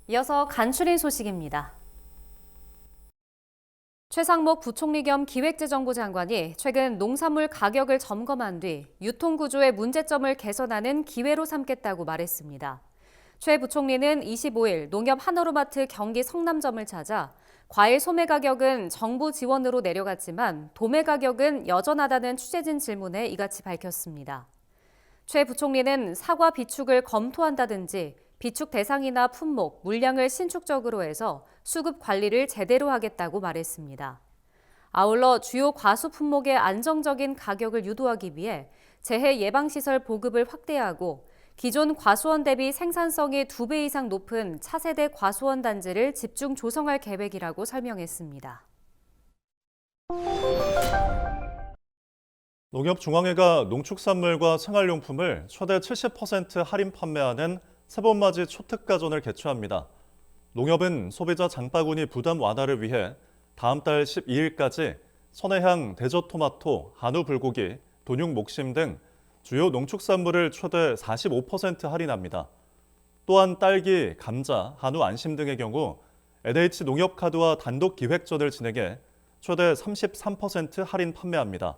이어서 간추린 소식입니다. 최상목 부총리 겸 기획재정부 장관이 최근 농산물 가격을 점검한 뒤 유통구조의 문제점을 개선하는 기회로 삼겠다고 말했습니다. 최 부총리는 25일 농협 한우루마트 경기 성남점을 찾아 과일 소매 가격은 정부 지원으로 내려갔지만 도매 가격은 여전하다는 취재진 질문에 이같이 밝혔습니다. 최 부총리는 사과 비축을 검토한다든지 비축 대상이나 품목, 물량을 신축적으로 해서 수급 관리를 제대로 하겠다고 말했습니다. 아울러 주요 과수 품목의 안정적인 가격을 유도하기 위해 재해 예방시설 보급을 확대하고 기존 과수원 대비 생산성이 2배 이상 높은 차세대 과수원 단지를 집중 조성할 계획이라고 설명했습니다. 농협중앙회가 농축산물과 생활용품을 최대 70% 할인 판매하는 세번맞이 초특가전을 개최합니다. 농협은 소비자 장바구니 부담 완화를 위해 다음 달 12일까지 선해향, 대저토마토, 한우 불고기, 돈육 목심 등 주요 농축산물을 최대 45% 할인합니다. 또한 딸기, 감자, 한우 안심 등의 경우 LH 농협카드와 단독 기획전을 진행해 최대 33% 할인 판매합니다.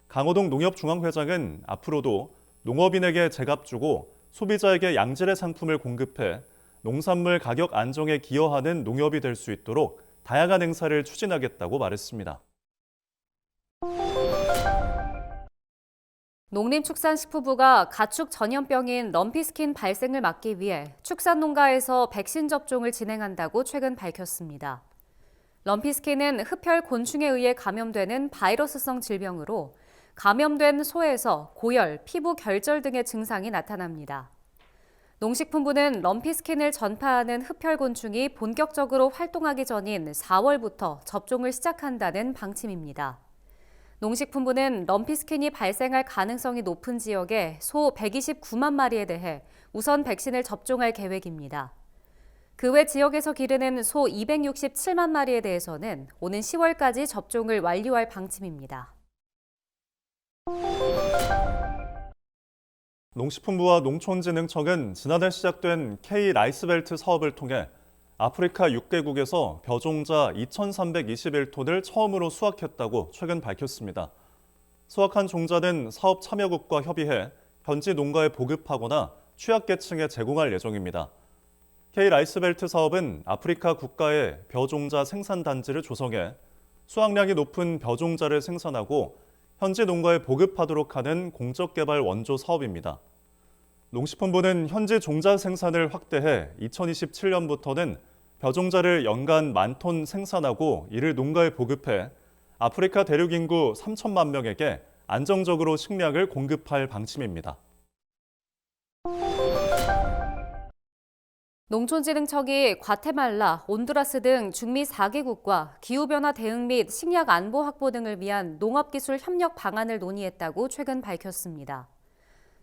강호동 농협중앙회장은 앞으로도 농업인에게 제값 주고 소비자에게 양질의 상품을 공급해 농산물 가격 안정에 기여하는 농협이 될 수 있도록 다양한 행사를 추진하겠다고 말했습니다. 농림축산식품부가 가축 전염병인 럼피스킨 발생을 막기 위해 축산농가에서 백신 접종을 진행한다고 최근 밝혔습니다. 럼피스킨은 흡혈 곤충에 의해 감염되는 바이러스성 질병으로 감염된 소에서 고열, 피부 결절 등의 증상이 나타납니다. 농식품부는 럼피스킨을 전파하는 흡혈곤충이 본격적으로 활동하기 전인 4월부터 접종을 시작한다는 방침입니다. 농식품부는 럼피스킨이 발생할 가능성이 높은 지역의 소 129만 마리에 대해 우선 백신을 접종할 계획입니다. 그 외 지역에서 기르는 소 267만 마리에 대해서는 오는 10월까지 접종을 완료할 방침입니다. 농식품부와 농촌진흥청은 지난해 시작된 K-라이스벨트 사업을 통해 아프리카 6개국에서 벼종자 2,321톤을 처음으로 수확했다고 최근 밝혔습니다. 수확한 종자는 사업 참여국과 협의해 현지 농가에 보급하거나 취약계층에 제공할 예정입니다. K-라이스벨트 사업은 아프리카 국가의 벼종자 생산단지를 조성해 수확량이 높은 벼종자를 생산하고 현지 농가에 보급하도록 하는 공적개발 원조 사업입니다. 농식품부는 현지 종자 생산을 확대해 2027년부터는 벼종자를 연간 10,000톤 생산하고 이를 농가에 보급해 아프리카 대륙 인구 3천만 명에게 안정적으로 식량을 공급할 방침입니다. 농촌진흥청이 과테말라, 온두라스 등 중미 4개국과 기후변화 대응 및 식량 안보 확보 등을 위한 농업기술 협력 방안을 논의했다고 최근 밝혔습니다.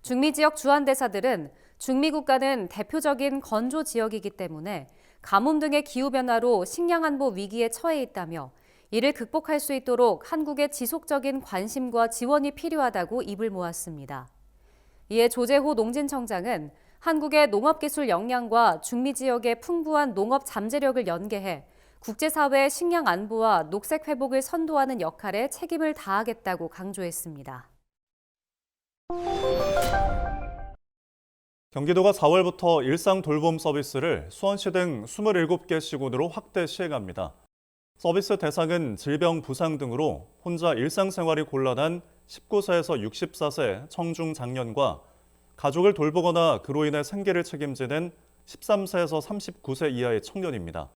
중미 지역 주한대사들은 중미 국가는 대표적인 건조 지역이기 때문에 가뭄 등의 기후변화로 식량 안보 위기에 처해 있다며 이를 극복할 수 있도록 한국의 지속적인 관심과 지원이 필요하다고 입을 모았습니다. 이에 조재호 농진청장은 한국의 농업기술 역량과 중미 지역의 풍부한 농업 잠재력을 연계해 국제사회의 식량 안보와 녹색 회복을 선도하는 역할에 책임을 다하겠다고 강조했습니다. 경기도가 4월부터 일상 돌봄 서비스를 수원시 등 27개 시군으로 확대 시행합니다. 서비스 대상은 질병, 부상 등으로 혼자 일상생활이 곤란한 19세에서 64세 청중 장년과 가족을 돌보거나 그로 인해 생계를 책임지는 13세에서 39세 이하의 청년입니다.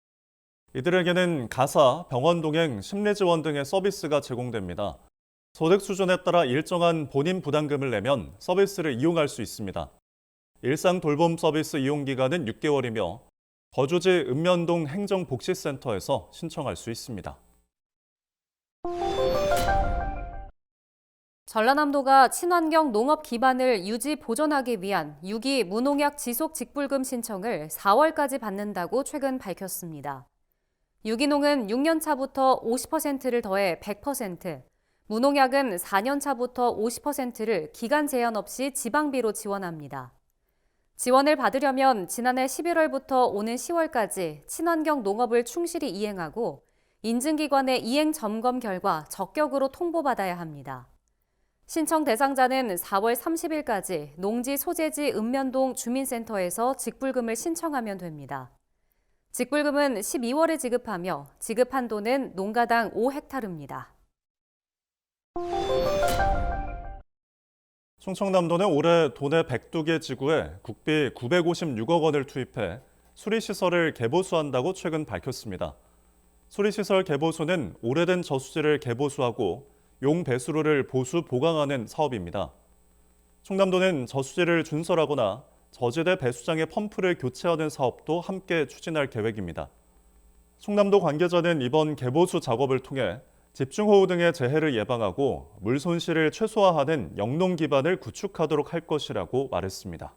이들에게는 가사, 병원 동행, 심리지원 등의 서비스가 제공됩니다. 소득 수준에 따라 일정한 본인 부담금을 내면 서비스를 이용할 수 있습니다. 일상 돌봄 서비스 이용 기간은 6개월이며 거주지 읍면동 행정복지센터에서 신청할 수 있습니다. 전라남도가 친환경 농업 기반을 유지 보존하기 위한 6.2 무농약 지속 직불금 신청을 4월까지 받는다고 최근 밝혔습니다. 유기농은 6년 차부터 50%를 더해 100%, 무농약은 4년 차부터 50%를 기간 제한 없이 지방비로 지원합니다. 지원을 받으려면 지난해 11월부터 오는 10월까지 친환경 농업을 충실히 이행하고 인증기관의 이행 점검 결과 적격으로 통보받아야 합니다. 신청 대상자는 4월 30일까지 농지 소재지 읍면동 주민센터에서 직불금을 신청하면 됩니다. 직불금은 12월에 지급하며 지급 한도는 농가당 5헥타르입니다. 충청남도는 올해 도내 102개 지구에 국비 956억 원을 투입해 수리시설을 개보수한다고 최근 밝혔습니다. 수리시설 개보수는 오래된 저수지를 개보수하고 용배수로를 보수 보강하는 사업입니다. 충남도는 저수지를 준설하거나 저지대 배수장의 펌프를 교체하는 사업도 함께 추진할 계획입니다. 충남도 관계자는 이번 개보수 작업을 통해 집중호우 등의 재해를 예방하고 물 손실을 최소화하는 영농 기반을 구축하도록 할 것이라고 말했습니다.